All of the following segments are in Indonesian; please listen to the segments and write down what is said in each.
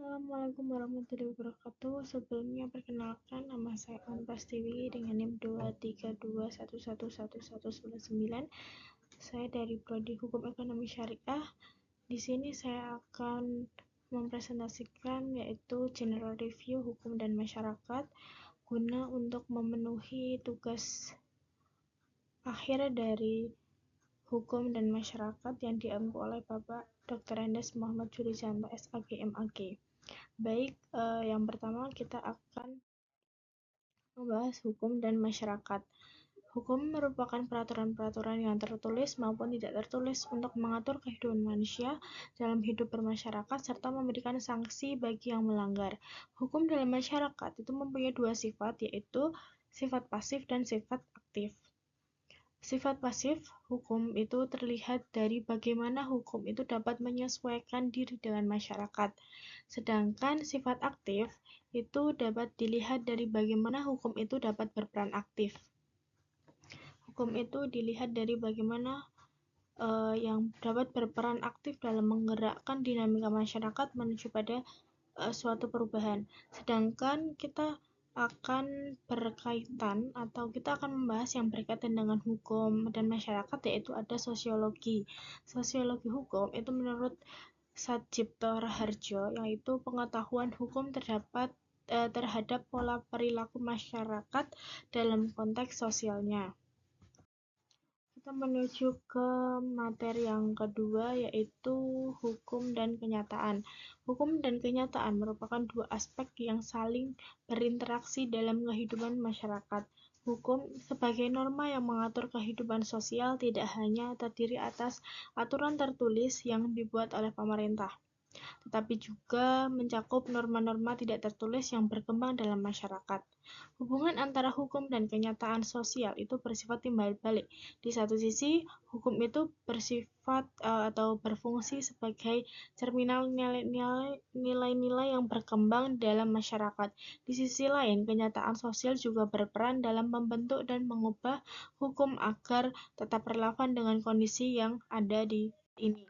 Assalamualaikum warahmatullahi wabarakatuh. Sebelumnya perkenalkan, nama saya Anu Prastiwi dengan NIM 232111199. Saya dari Prodi Hukum Ekonomi Syariah. Di sini saya akan mempresentasikan yaitu General Review Hukum dan Masyarakat guna untuk memenuhi tugas akhir dari Hukum dan Masyarakat yang diampu oleh Bapak Dr. Andes Muhammad Julijanto SAG MAG. Baik, yang pertama kita akan membahas hukum dan masyarakat. Hukum merupakan peraturan-peraturan yang tertulis maupun tidak tertulis untuk mengatur kehidupan manusia dalam hidup bermasyarakat serta memberikan sanksi bagi yang melanggar. Hukum dalam masyarakat itu mempunyai dua sifat, yaitu sifat pasif dan sifat aktif. Sifat pasif hukum itu terlihat dari bagaimana hukum itu dapat menyesuaikan diri dengan masyarakat. Sedangkan sifat aktif itu dapat dilihat dari bagaimana hukum itu dapat berperan aktif. Hukum itu dilihat dari bagaimana yang dapat berperan aktif dalam menggerakkan dinamika masyarakat menuju pada suatu perubahan. Sedangkan kita akan berkaitan atau kita akan membahas yang berkaitan dengan hukum dan masyarakat, yaitu ada sosiologi. Sosiologi hukum itu menurut Satjipto Raharjo yaitu pengetahuan hukum terhadap pola perilaku masyarakat dalam konteks sosialnya. Kita menuju ke materi yang kedua, yaitu hukum dan kenyataan. Hukum dan kenyataan merupakan dua aspek yang saling berinteraksi dalam kehidupan masyarakat. Hukum sebagai norma yang mengatur kehidupan sosial tidak hanya terdiri atas aturan tertulis yang dibuat oleh pemerintah, tetapi juga mencakup norma-norma tidak tertulis yang berkembang dalam masyarakat. Hubungan antara hukum dan kenyataan sosial itu bersifat timbal balik. Di satu sisi, hukum itu bersifat atau berfungsi sebagai cerminan nilai-nilai yang berkembang dalam masyarakat. Di sisi lain, kenyataan sosial juga berperan dalam membentuk dan mengubah hukum agar tetap relevan dengan kondisi yang ada di ini.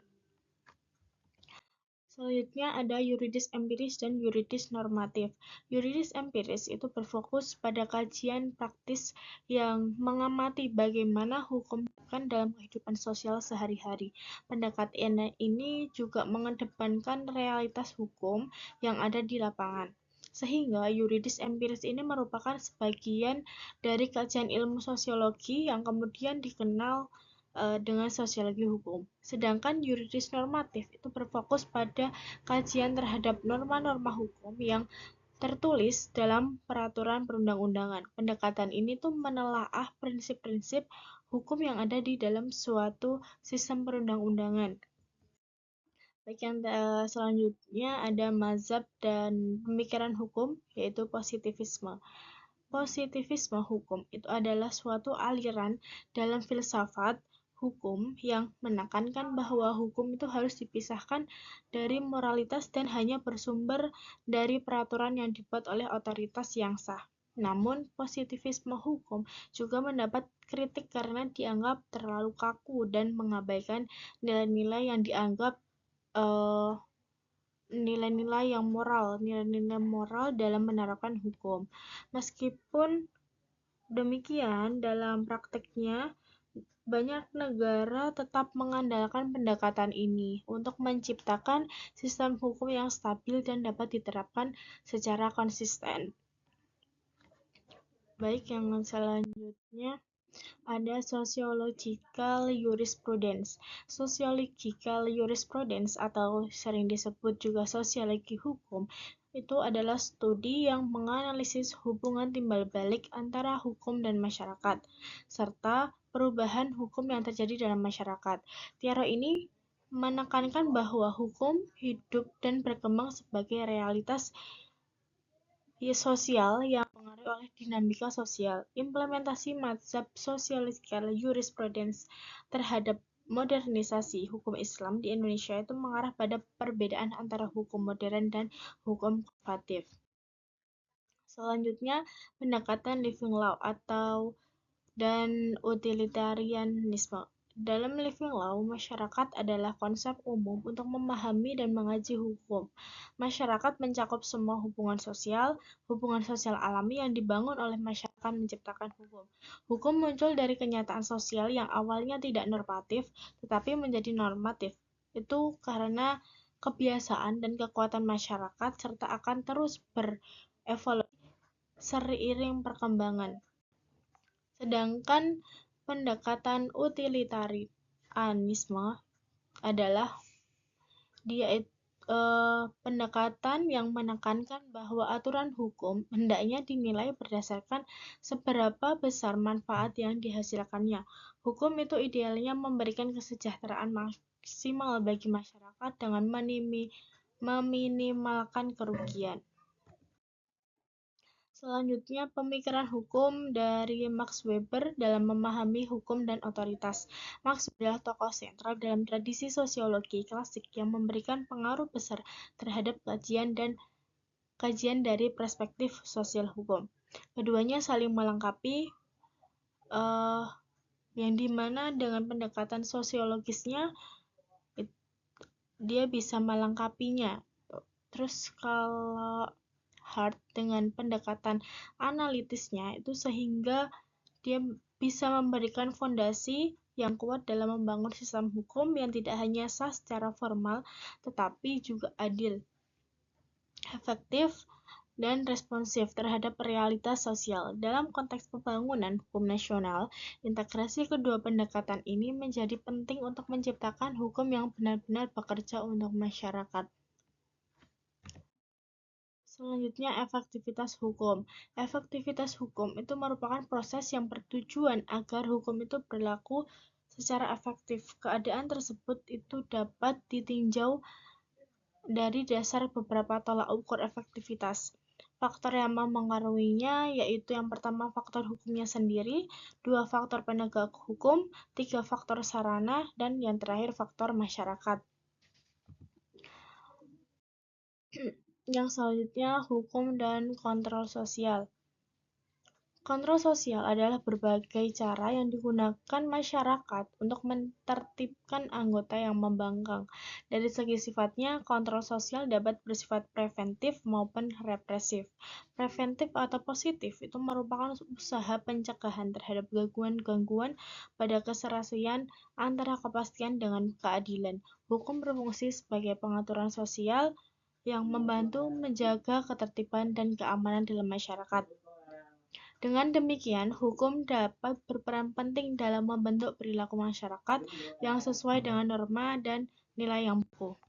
Selanjutnya ada yuridis empiris dan yuridis normatif. Yuridis empiris itu berfokus pada kajian praktis yang mengamati bagaimana hukum diterapkan dalam kehidupan sosial sehari-hari. Pendekatan ini juga mengedepankan realitas hukum yang ada di lapangan. Sehingga yuridis empiris ini merupakan sebagian dari kajian ilmu sosiologi yang kemudian dikenal dengan sosiologi hukum. Sedangkan yuridis normatif itu berfokus pada kajian terhadap norma-norma hukum yang tertulis dalam peraturan perundang-undangan. Pendekatan ini tuh menelaah prinsip-prinsip hukum yang ada di dalam suatu sistem perundang-undangan. Baik, yang selanjutnya ada mazhab dan pemikiran hukum, yaitu positivisme. Positivisme hukum itu adalah suatu aliran dalam filsafat hukum yang menekankan bahwa hukum itu harus dipisahkan dari moralitas dan hanya bersumber dari peraturan yang dibuat oleh otoritas yang sah. Namun, positivisme hukum juga mendapat kritik karena dianggap terlalu kaku dan mengabaikan nilai-nilai yang dianggap nilai-nilai moral dalam menerapkan hukum. Meskipun demikian, dalam prakteknya banyak negara tetap mengandalkan pendekatan ini untuk menciptakan sistem hukum yang stabil dan dapat diterapkan secara konsisten. Baik, yang selanjutnya ada sociological jurisprudence. Sociological jurisprudence atau sering disebut juga sosiologi hukum itu adalah studi yang menganalisis hubungan timbal balik antara hukum dan masyarakat serta perubahan hukum yang terjadi dalam masyarakat. Teori ini menekankan bahwa hukum hidup dan berkembang sebagai realitas sosial yang dipengaruhi oleh dinamika sosial. Implementasi mazhab sociological jurisprudence terhadap modernisasi hukum Islam di Indonesia itu mengarah pada perbedaan antara hukum modern dan hukum konservatif. Selanjutnya, pendekatan living law dan utilitarianisme. Dalam living law, masyarakat adalah konsep umum untuk memahami dan mengaji hukum. Masyarakat mencakup semua hubungan sosial alami yang dibangun oleh masyarakat menciptakan hukum. Hukum muncul dari kenyataan sosial yang awalnya tidak normatif, tetapi menjadi normatif. Itu karena kebiasaan dan kekuatan masyarakat serta akan terus berevolusi seiring perkembangan. Sedangkan pendekatan utilitarianisme adalah pendekatan yang menekankan bahwa aturan hukum hendaknya dinilai berdasarkan seberapa besar manfaat yang dihasilkannya. Hukum itu idealnya memberikan kesejahteraan maksimal bagi masyarakat dengan meminimalkan kerugian. Selanjutnya, pemikiran hukum dari Max Weber dalam memahami hukum dan otoritas. Max Weber adalah tokoh sentral dalam tradisi sosiologi klasik yang memberikan pengaruh besar terhadap kajian dari perspektif sosial hukum. Keduanya saling melengkapi, yang dimana dengan pendekatan sosiologisnya dia bisa melengkapinya. Terus kalau Hart dengan pendekatan analitisnya itu sehingga dia bisa memberikan fondasi yang kuat dalam membangun sistem hukum yang tidak hanya sah secara formal tetapi juga adil, efektif, dan responsif terhadap realitas sosial. Dalam konteks pembangunan hukum nasional, integrasi kedua pendekatan ini menjadi penting untuk menciptakan hukum yang benar-benar bekerja untuk masyarakat. Selanjutnya, efektivitas hukum. Efektivitas hukum itu merupakan proses yang bertujuan agar hukum itu berlaku secara efektif. Keadaan tersebut itu dapat ditinjau dari dasar beberapa tolak ukur efektivitas. Faktor yang mempengaruhinya yaitu yang pertama faktor hukumnya sendiri, dua faktor penegak hukum, tiga faktor sarana, dan yang terakhir faktor masyarakat. Yang selanjutnya, hukum dan kontrol sosial. Kontrol sosial adalah berbagai cara yang digunakan masyarakat untuk menertibkan anggota yang membangkang. Dari segi sifatnya, kontrol sosial dapat bersifat preventif maupun represif. Preventif atau positif itu merupakan usaha pencegahan terhadap gangguan-gangguan pada keserasian antara kepastian dengan keadilan. Hukum berfungsi sebagai pengaturan sosial yang membantu menjaga ketertiban dan keamanan dalam masyarakat. Dengan demikian, hukum dapat berperan penting dalam membentuk perilaku masyarakat yang sesuai dengan norma dan nilai yang baku.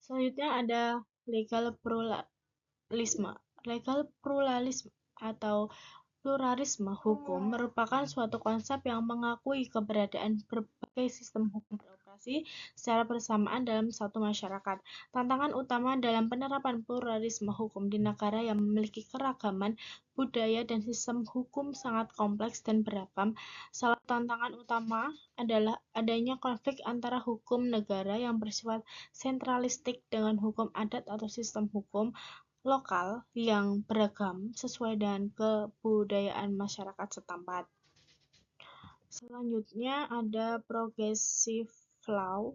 Selanjutnya ada legal pluralisme. Legal pluralisme atau pluralisme hukum merupakan suatu konsep yang mengakui keberadaan berbagai sistem hukum beroperasi secara bersamaan dalam satu masyarakat. Tantangan utama dalam penerapan pluralisme hukum di negara yang memiliki keragaman budaya dan sistem hukum sangat kompleks dan beragam. Salah satu tantangan utama adalah adanya konflik antara hukum negara yang bersifat sentralistik dengan hukum adat atau sistem hukum lokal yang beragam sesuai dengan kebudayaan masyarakat setempat. Selanjutnya ada progressive law.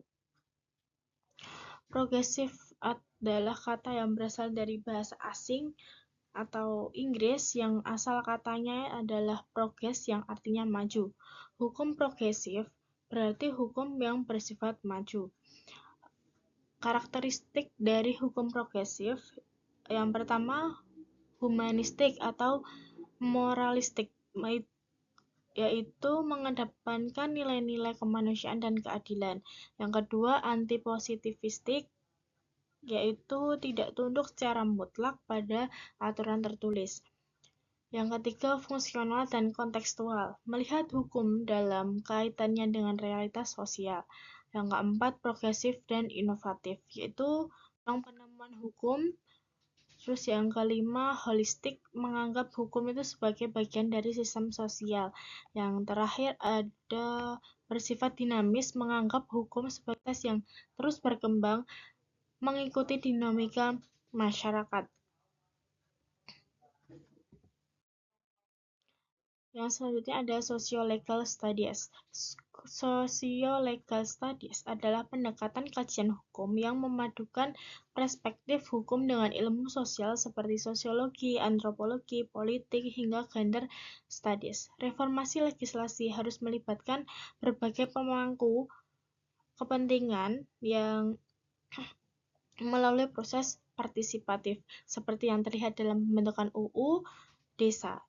Progressive adalah kata yang berasal dari bahasa asing atau Inggris yang asal katanya adalah progress yang artinya maju. Hukum progresif berarti hukum yang bersifat maju. Karakteristik dari hukum progresif yang pertama humanistik atau moralistik, yaitu mengedepankan nilai-nilai kemanusiaan dan keadilan. Yang kedua anti-positivistik, yaitu tidak tunduk secara mutlak pada aturan tertulis. Yang ketiga fungsional dan kontekstual, melihat hukum dalam kaitannya dengan realitas sosial. Yang keempat progresif dan inovatif, yaitu penemuan hukum. Terus yang kelima holistik, menganggap hukum itu sebagai bagian dari sistem sosial. Yang terakhir ada bersifat dinamis, menganggap hukum sebagai proses yang terus berkembang mengikuti dinamika masyarakat. Yang selanjutnya ada Sociolegal Studies. Sociolegal Studies adalah pendekatan kajian hukum yang memadukan perspektif hukum dengan ilmu sosial seperti sosiologi, antropologi, politik, hingga gender studies. Reformasi legislasi harus melibatkan berbagai pemangku kepentingan yang melalui proses partisipatif, seperti yang terlihat dalam pembentukan UU Desa.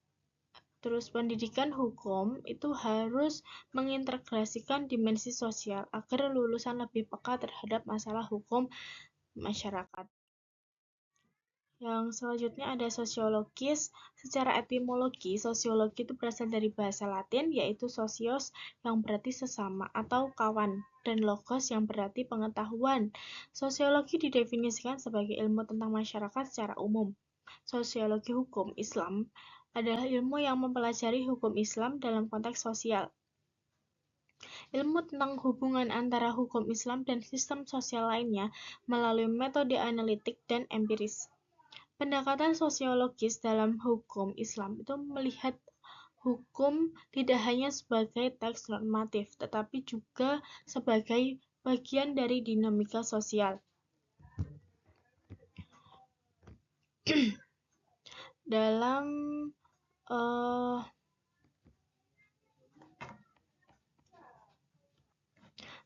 Terus pendidikan hukum itu harus mengintegrasikan dimensi sosial agar lulusan lebih peka terhadap masalah hukum masyarakat. Yang selanjutnya ada sosiologis. Secara etimologi, sosiologi itu berasal dari bahasa Latin yaitu socios yang berarti sesama atau kawan dan logos yang berarti pengetahuan. Sosiologi didefinisikan sebagai ilmu tentang masyarakat secara umum. Sosiologi hukum Islam adalah ilmu yang mempelajari hukum Islam dalam konteks sosial. Ilmu tentang hubungan antara hukum Islam dan sistem sosial lainnya melalui metode analitik dan empiris. Pendekatan sosiologis dalam hukum Islam itu melihat hukum tidak hanya sebagai teks normatif, tetapi juga sebagai bagian dari dinamika sosial.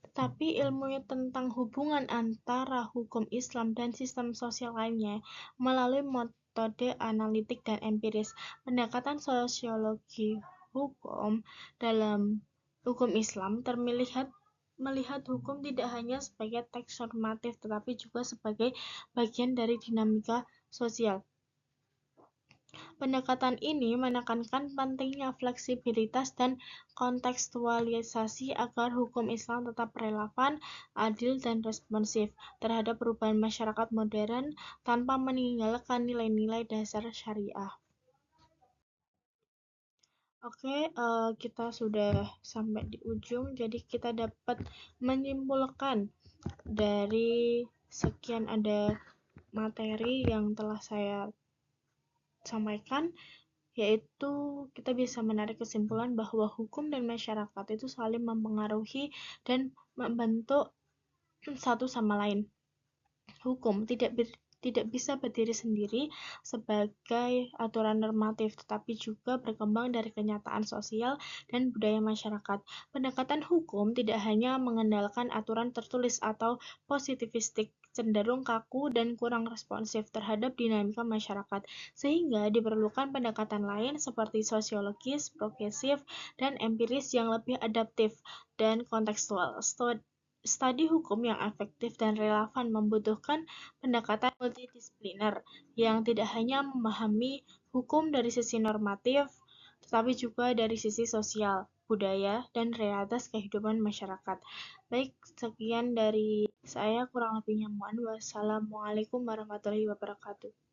Tetapi ilmu tentang hubungan antara hukum Islam dan sistem sosial lainnya melalui metode analitik dan empiris. Pendekatan sosiologi hukum dalam hukum Islam melihat hukum tidak hanya sebagai teks normatif, tetapi juga sebagai bagian dari dinamika sosial. Pendekatan ini menekankan pentingnya fleksibilitas dan kontekstualisasi agar hukum Islam tetap relevan, adil, dan responsif terhadap perubahan masyarakat modern tanpa meninggalkan nilai-nilai dasar syariah. Oke, kita sudah sampai di ujung, jadi kita dapat menyimpulkan dari sekian ada materi yang telah saya sampaikan, yaitu kita bisa menarik kesimpulan bahwa hukum dan masyarakat itu saling mempengaruhi dan membentuk satu sama lain. Hukum tidak bisa berdiri sendiri sebagai aturan normatif, tetapi juga berkembang dari kenyataan sosial dan budaya masyarakat. Pendekatan hukum tidak hanya mengandalkan aturan tertulis atau positivistik, cenderung kaku dan kurang responsif terhadap dinamika masyarakat, sehingga diperlukan pendekatan lain seperti sosiologis, progresif, dan empiris yang lebih adaptif dan kontekstual. Studi hukum yang efektif dan relevan membutuhkan pendekatan multidisipliner yang tidak hanya memahami hukum dari sisi normatif, tetapi juga dari sisi sosial, budaya, dan realitas kehidupan masyarakat. Baik, sekian dari saya, kurang lebihnya mohon. Wassalamualaikum warahmatullahi wabarakatuh.